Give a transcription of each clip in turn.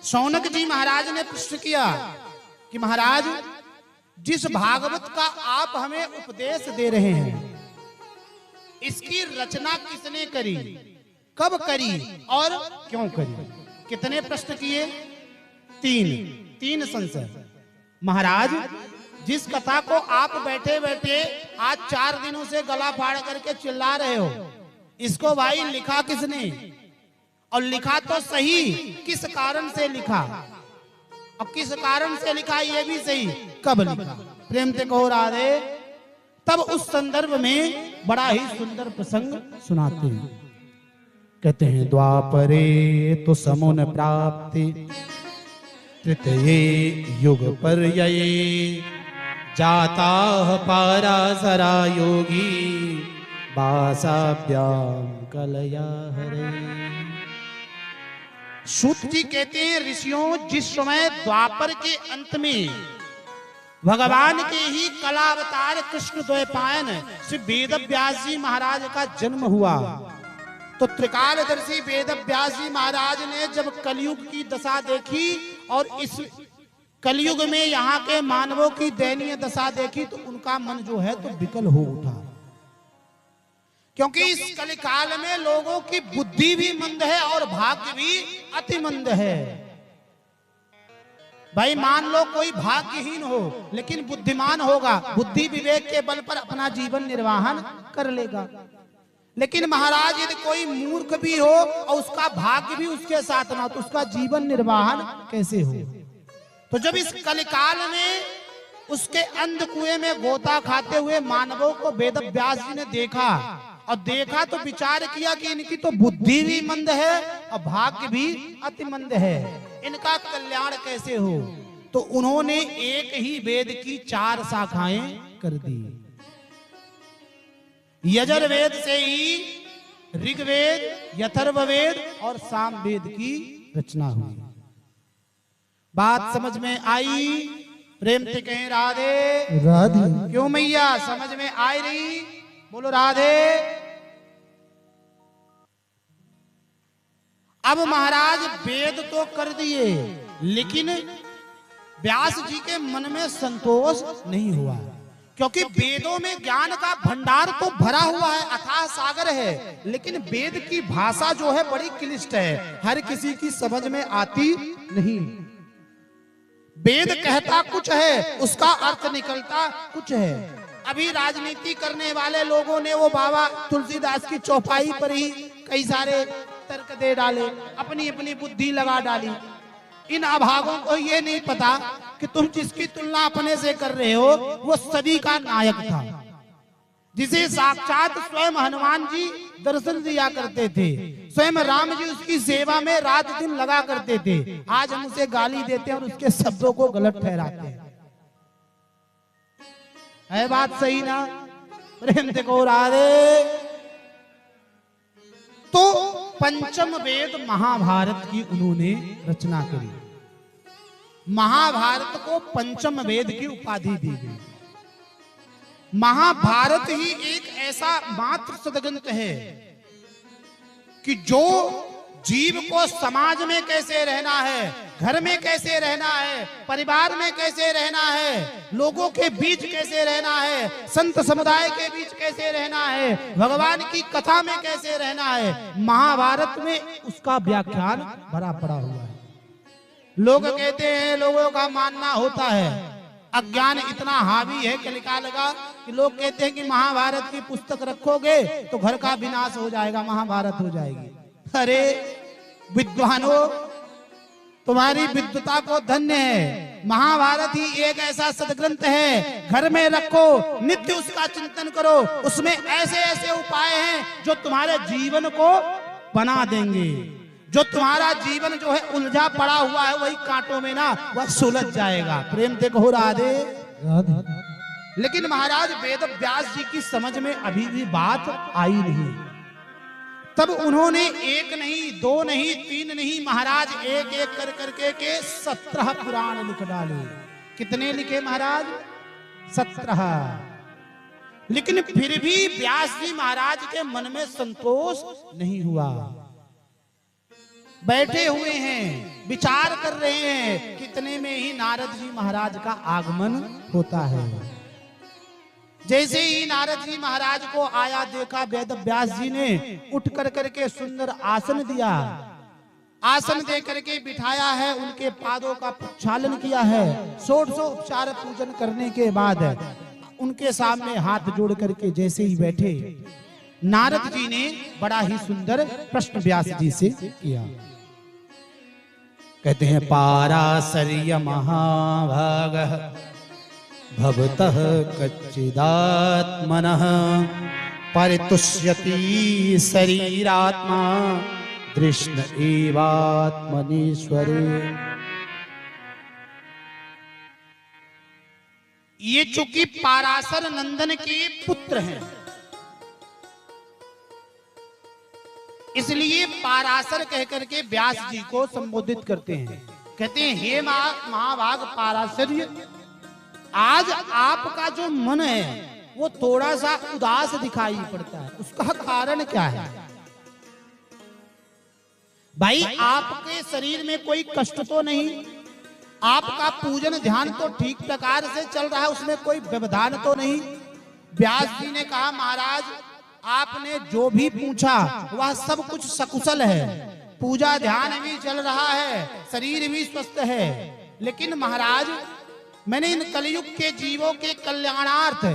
शौनक जी महाराज ने प्रश्न किया कि महाराज, जिस भागवत का आप हमें उपदेश दे रहे हैं, इसकी रचना किसने करी, कब करी और क्यों करी? कितने प्रश्न किए? तीन संशय। महाराज, जिस कथा को आप बैठे बैठे आज 4 दिनों से गला फाड़ करके चिल्ला रहे हो, इसको भाई लिखा किसने? और लिखा तो सही, किस कारण से लिखा? और किस कारण से लिखा ये भी सही, कब लिखा? प्रेम से कहो राधे। तब उस संदर्भ में बड़ा ही सुंदर प्रसंग सुनाते हैं। कहते हैं, द्वापरे तो समुन प्राप्ति तृतीये युग पर्यये जाता पाराशरा योगी बासाभ्याम कलया हरे। सूत जी कहते हैं, ऋषियों, जिस समय द्वापर के अंत में भगवान के ही कलावतार कृष्ण द्वैपायन श्री वेदव्यास जी महाराज का जन्म हुआ, तो त्रिकालदर्शी वेदव्यास जी महाराज ने जब कलयुग की दशा देखी और इस कलयुग में यहाँ के मानवों की दयनीय दशा देखी, तो उनका मन जो है तो विकल हो उठा। क्योंकि इस कलिकाल में लोगों की बुद्धि भी मंद है और भाग्य भी अति मंद है। भाई मान लो कोई भाग्यहीन हो लेकिन बुद्धिमान होगा, बुद्धि विवेक के बल पर अपना जीवन निर्वाहन कर लेगा। लेकिन महाराज, यदि कोई मूर्ख भी हो और उसका भाग्य भी उसके साथ ना हो, तो उसका जीवन निर्वाहन कैसे हो? तो जब इस कलिकाल में उसके अंध कुएं में गोता खाते हुए मानवों को वेदव्यास जी ने देखा तो विचार किया कि इनकी तो बुद्धि भी मंद है और भाग्य भी अति मंद है, इनका कल्याण कैसे हो? तो उन्होंने एक ही वेद की 4 शाखाएं कर दी। यजुर्वेद से ही ऋग्वेद, अथर्ववेद और सामवेद की रचना हुई। बात समझ में आई? प्रेम से कहें राधे राधे। क्यों मैया, समझ में आई रही? बोलो राधे। अब महाराज वेद तो कर दिए, लेकिन व्यास जी के मन में संतोष नहीं हुआ, क्योंकि वेदों में ज्ञान का भंडार तो भरा हुआ है, अथाह सागर है, लेकिन वेद की भाषा जो है बड़ी क्लिष्ट है, हर किसी की समझ में आती नहीं। वेद कहता कुछ है, उसका अर्थ निकलता कुछ है। अभी राजनीति करने वाले लोगों ने वो बाबा तुलसीदास की चौपाई पर ही कई सारे तर्क दे डाले, अपनी अपनी बुद्धि लगा डाली। इन अभागों को ये नहीं पता कि तुम जिसकी तुलना अपने से कर रहे हो वो सदी का नायक था, जिसे साक्षात स्वयं हनुमान जी दर्शन दिया करते थे, स्वयं राम जी उसकी सेवा में रात दिन लगा करते थे। आज हम उसे गाली देते हैं और उसके शब्दों को गलत ठहराते हैं। है बात सही ना? प्रेम से कहो राधे। तो पंचम वेद महाभारत की उन्होंने रचना करी। महाभारत को पंचम वेद की उपाधि दी गई। महाभारत ही एक ऐसा मात्र सदग्रंथ है कि जो जीव को समाज में कैसे रहना है, घर में कैसे रहना है, परिवार में कैसे रहना है, लोगों के बीच कैसे रहना है, संत समुदाय के बीच कैसे रहना है, भगवान की कथा में कैसे रहना है, महाभारत में उसका व्याख्यान भरा पड़ा हुआ है। लोग कहते हैं, लोगों का मानना होता है, अज्ञान इतना हावी है कलिकाल का कि लोग कहते हैं कि महाभारत की पुस्तक रखोगे तो घर का विनाश हो जाएगा, महाभारत हो जाएगी। अरे विद्वानों, तुम्हारी विद्वता को धन्य है। महाभारत ही एक ऐसा सदग्रंथ है, घर में रखो, नित्य उसका चिंतन करो, उसमें ऐसे ऐसे उपाय हैं जो तुम्हारे जीवन को बना देंगे। जो तुम्हारा जीवन जो है उलझा पड़ा हुआ है, वही कांटों में ना वह सुलझ जाएगा। प्रेम से कहो राधे राधे। लेकिन महाराज वेद व्यास जी की समझ में अभी भी बात आई नहीं। तब उन्होंने 1 नहीं, 2 नहीं, 3 नहीं, महाराज एक एक कर करके के 17 पुराण लिख डाले। कितने लिखे महाराज? 17। लेकिन फिर भी व्यास जी महाराज के मन में संतोष नहीं हुआ। बैठे हुए हैं, विचार कर रहे हैं, कितने में ही नारद जी महाराज का आगमन होता है। जैसे ही नारद जी महाराज को आया देखा, वेद व्यास जी ने उठ कर करके सुंदर आसन दिया, आसन दे करके बिठाया है, उनके पादों का प्रक्षालन किया है। 100 उपचार पूजन करने के बाद उनके सामने हाथ जोड़ करके जैसे ही बैठे, नारद जी ने बड़ा ही सुंदर प्रश्न व्यास जी से किया। कहते हैं पाराशर्य महाभागः भवतः कच्चिदात्मनः परितुष्यति शरीरात्मा कृष्ण एवात्मनीश्वरे। ये चूंकि पाराशर नंदन के पुत्र हैं, इसलिए पाराशर कहकर के व्यास जी को संबोधित करते हैं। कहते हैं हे महाभाग पाराशर्य, आज आपका जो मन है वो थोड़ा सा उदास दिखाई पड़ता है, उसका कारण क्या है? भाई आपके शरीर में कोई कष्ट तो नहीं, आपका पूजन ध्यान तो ठीक प्रकार से चल रहा है, उसमें कोई व्यवधान तो नहीं। व्यास जी ने कहा महाराज आपने जो भी पूछा वह सब कुछ सकुशल है, पूजा ध्यान भी चल रहा है, शरीर भी स्वस्थ है, लेकिन महाराज मैंने इन कलयुग के जीवों के कल्याणार्थ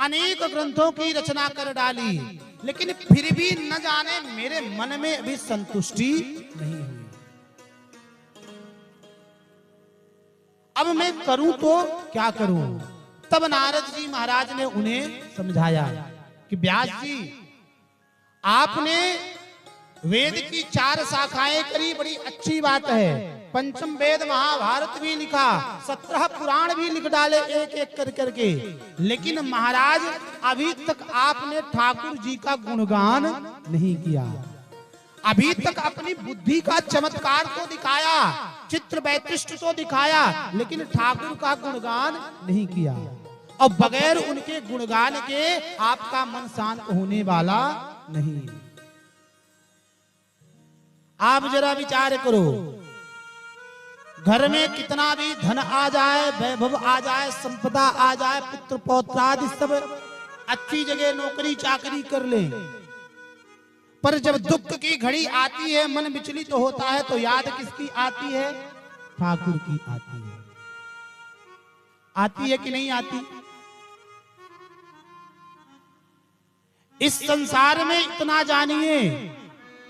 अनेक ग्रंथों की रचना कर डाली, लेकिन फिर भी न जाने मेरे मन में अभी संतुष्टि नहीं हुई। अब मैं करूं तो क्या करूं? तब नारद जी महाराज ने उन्हें समझाया कि व्यास जी आपने वेद की 4 शाखाएं करी, बड़ी अच्छी बात है, पंचम वेद महाभारत भी लिखा, 17 पुराण भी लिख डाले एक एक कर करके, लेकिन महाराज अभी तक आपने ठाकुर जी का गुणगान नहीं किया। अभी तक अपनी बुद्धि का चमत्कार तो दिखाया, चित्र वैशिष्ट तो दिखाया, लेकिन ठाकुर का गुणगान नहीं किया। और बगैर उनके गुणगान के आपका मन शांत होने वाला नहीं। आप जरा विचार करो, घर में कितना भी धन आ जाए, वैभव आ जाए, संपदा आ जाए, पुत्र पौत्र आदि सब अच्छी जगह नौकरी चाकरी कर ले, पर जब दुख की घड़ी आती है, मन विचलित होता है, तो याद किसकी आती है? ठाकुर की आती है। आती है कि नहीं आती? इस संसार में इतना जानिए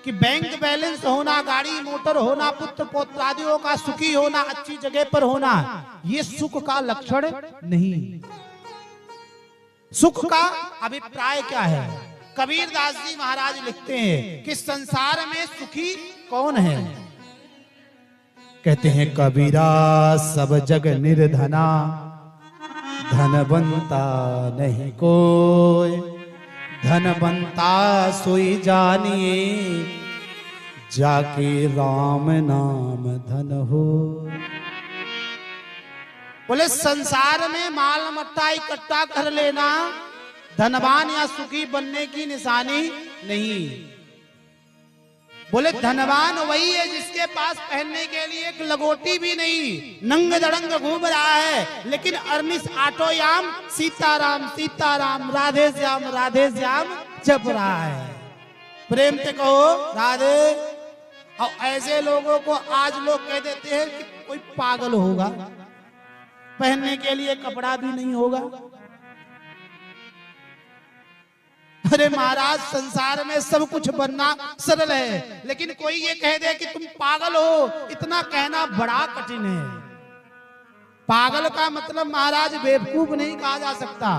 कि बैंक बैलेंस होना, गाड़ी मोटर होना, पुत्र पौत्र आदियों का सुखी होना, अच्छी जगह पर होना, ये सुख का लक्षण नहीं। सुख का अभिप्राय क्या है? कबीर दास जी महाराज लिखते हैं कि संसार में सुखी कौन है? कहते हैं कबीरा सब जग निर्धना, धनवंता नहीं कोई, धनवंता सोई जानिए, जाके राम नाम धन हो। बोले संसार में माल मट्टा इकट्ठा कर लेना धनवान या सुखी बनने की निशानी नहीं। बोले धनवान वही है जिसके पास पहनने के लिए एक लगोटी भी नहीं, नंग दड़ंग घूम रहा है, लेकिन अर्निस आटोयाम सीताराम सीताराम राधे श्याम जप रहा है। प्रेम से कहो राधे। और ऐसे लोगों को आज लोग कह देते हैं कि कोई पागल होगा, पहनने के लिए कपड़ा भी नहीं होगा। अरे महाराज संसार में सब कुछ बनना सरल है, लेकिन कोई ये कह दे कि तुम पागल हो, इतना कहना बड़ा कठिन है। पागल का मतलब महाराज बेवकूफ नहीं कहा जा सकता।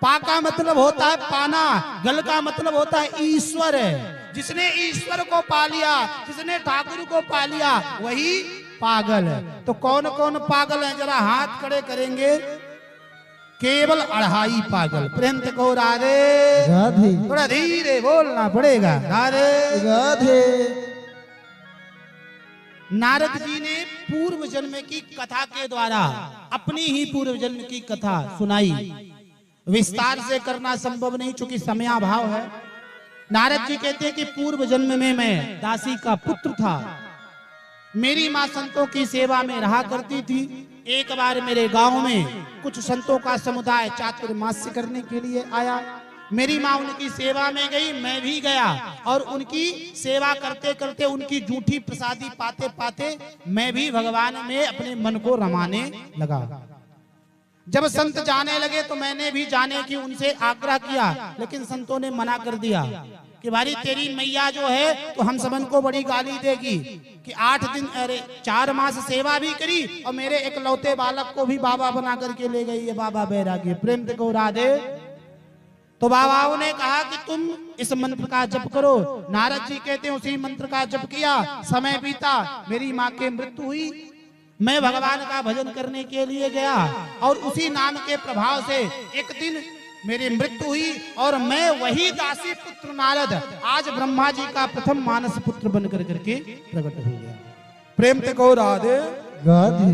पा का मतलब होता है पाना, गल का मतलब होता है ईश्वर है। जिसने ईश्वर को पा लिया, जिसने ठाकुर को पा लिया, वही पागल है। तो कौन कौन पागल है? जरा हाथ खड़े करेंगे। केवल 2.5 पागल। प्रेम से कहो राधे राधे। थोड़ा धीरे बोलना पड़ेगा। राधे राधे। नारद जी ने पूर्व जन्म की कथा के द्वारा अपनी ही पूर्व जन्म की कथा सुनाई। विस्तार से करना संभव नहीं चूंकि समयाभाव है, नारद जी कहते हैं कि पूर्व जन्म में मैं दासी का पुत्र था। मेरी माँ संतों की सेवा में रहा करती थी। एक बार मेरे गांव में कुछ संतों का समुदाय चातुर्मास्य करने के लिए आया। मेरी माँ उनकी सेवा में गई, मैं भी गया और उनकी सेवा करते करते उनकी जूठी प्रसादी पाते पाते मैं भी भगवान में अपने मन को रमाने लगा। जब संत जाने लगे तो मैंने भी जाने की उनसे आग्रह किया, लेकिन संतों ने मना कर दिया कि भाई तेरी मैया जो है तो हम सबन को बड़ी गाली देगी कि 8 दिन अरे 4 मास सेवा भी करी और मेरे एकलौते बालक को भी बाबा बना करके ले गई है बाबा बैरागी। प्रेम से को राधे। तो बाबाओं ने कहा कि तुम इस मंत्र का जप करो। नारद जी कहते हैं उसी मंत्र का जप किया, समय बीता, मेरी माँ की मृत्यु हुई। मैं भगवान का भजन करने के लिए गया और उसी नाम के प्रभाव से एक दिन मेरी मृत्यु हुई और मैं वही दासी पुत्र नारद आज ब्रह्मा जी का प्रथम मानस पुत्र बनकर करके प्रकट हो गया। प्रेम से को राधे राधे।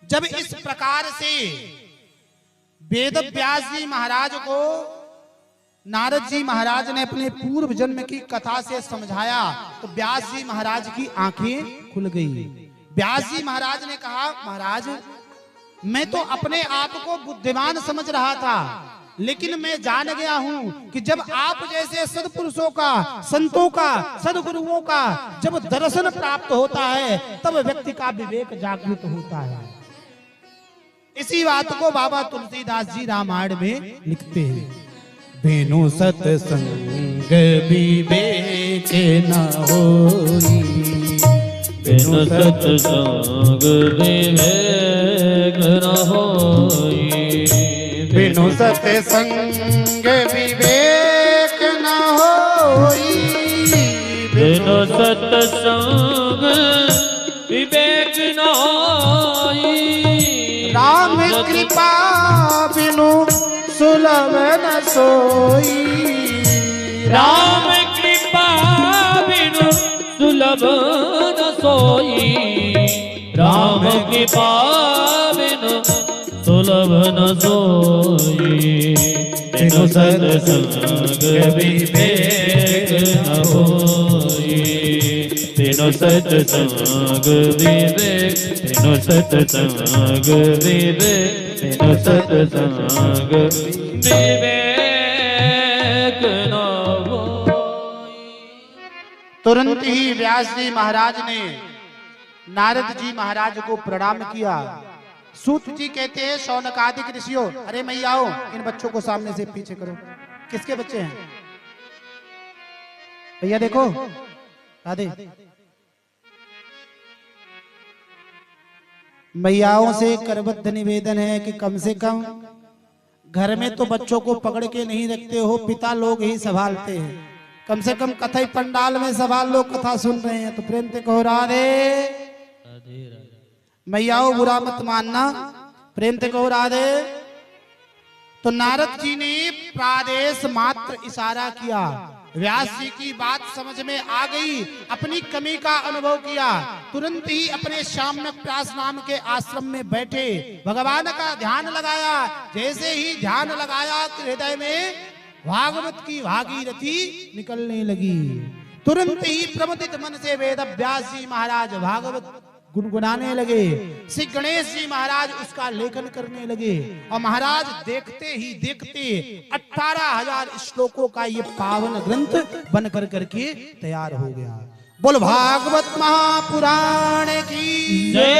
जब इस प्रकार से वेद व्यास जी महाराज को नारद जी महाराज ने अपने पूर्व जन्म की कथा से समझाया तो व्यास जी महाराज की आंखें खुल गई। व्यास जी महाराज ने कहा, महाराज मैं तो अपने आप को बुद्धिमान समझ रहा था, लेकिन मैं जान गया हूं कि जब आप जैसे सदपुरुषों का, संतों का, सदगुरुओं का जब दर्शन प्राप्त होता है तब व्यक्ति का विवेक जागृत होता है। इसी बात को बाबा तुलसीदास जी रामायण में लिखते हैं। बिनु सत्संग विवेक न होई, बिनु सत्संग विवेक न होई, बिनु सत्संग विवेक न होई, बिनु सत्संग विवेक न होई। राम कृपा बिनु सुलभ न सोई, राम कृपा बिनु सुलभ न सोई, राम कृपा बिनु सुलभ न सोई। बिनु सत्संग विवेक न होई, बिनु सत्संग विवेक, बिनु सत्संग विवेक, बिनु सत्संग विवेक न होई। तुरंत ही व्यास जी महाराज ने नारद जी महाराज को प्रणाम किया। सूत जी कहते हैं शौनकादिक ऋषियों, अरे मैयाओ इन बच्चों को सामने से पीछे करो। किसके बच्चे हैं भैया? देखो राधे। मैयाओं से करबद्ध निवेदन है कि कम से कम घर में तो बच्चों को पकड़ के नहीं रखते हो, पिता लोग ही संभालते हैं। कम से कम कथा पंडाल में संभाल लो, कथा सुन रहे हैं तो प्रेम से कहो राधे। मैयाओं बुरा मत मानना, प्रेम से कहो राधे। तो नारद जी ने प्रादेश मात्र इशारा किया। व्यास जी की बात समझ में आ गई, अपनी कमी का अनुभव किया। तुरंत ही अपने शाम्यक प्रास नाम के आश्रम में बैठे, भगवान का ध्यान लगाया। जैसे ही ध्यान लगाया हृदय में भागवत की भागीरथी निकलने लगी। तुरंत ही प्रमुदित मन से वेद व्यास जी महाराज भागवत गुनगुनाने लगे। श्री गणेश जी महाराज उसका लेखन करने लगे और महाराज देखते ही देखते 18,000 श्लोकों का ये पावन ग्रंथ बनकर करके तैयार हो गया। बोल भागवत महापुराण की जय।